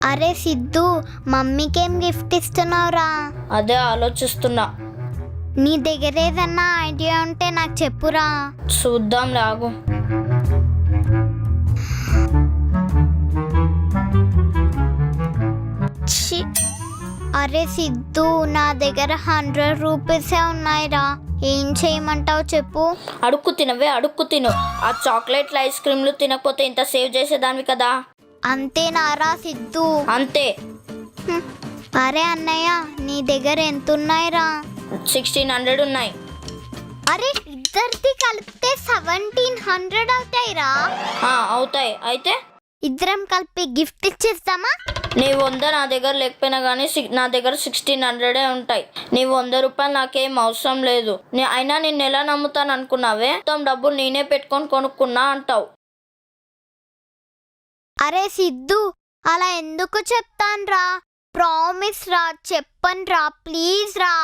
అరే సిద్ధు, మమ్మీకేం గిఫ్ట్ ఇస్తున్నావురా? అదే ఆలోచిస్తున్నా. నీ దగ్గర ఏదన్నా ఐడియా ఉంటే నాకు చెప్పురా. చూద్దాం లాగు. అరే సిద్ధు, నా దగ్గర 100 రూపీసే ఉన్నాయిరా. ఏం చేయమంటావు చెప్పు. అడుక్కు తిను. ఆ చాక్లెట్లు ఐస్ క్రీమ్లు తినకపోతే ఇంత సేవ్ చేసేదానివి కదా. అంతేనారా సిద్ధు? అంతే. అరే అన్నయ్య, నీ దగ్గర ఎంత ఉన్నాయిరా? 1600 ఉన్నాయి. అరే ఇద్దరిది కలిపితే 1700 అవుతాయిరా. అవుతాయి. అయితే ఇద్దరం కలిపి గిఫ్ట్ ఇచ్చేస్తామా? నీ 100 నా దగ్గర లేకపోయినా కానీ నా దగ్గర 1600 ఉంటాయి. నీ 100 రూపాయలు నాకేం అవసరం లేదు. అయినా నిన్ను ఎలా నమ్ముతాను అనుకున్నావే? మొత్తం డబ్బులు నేనే పెట్టుకొని కొనుక్కున్నా అంటావు. అరే సిద్ధు, అలా ఎందుకు చెప్తాను రా? ప్రామిస్ రా, చెప్పను రా, ప్లీజ్ రా.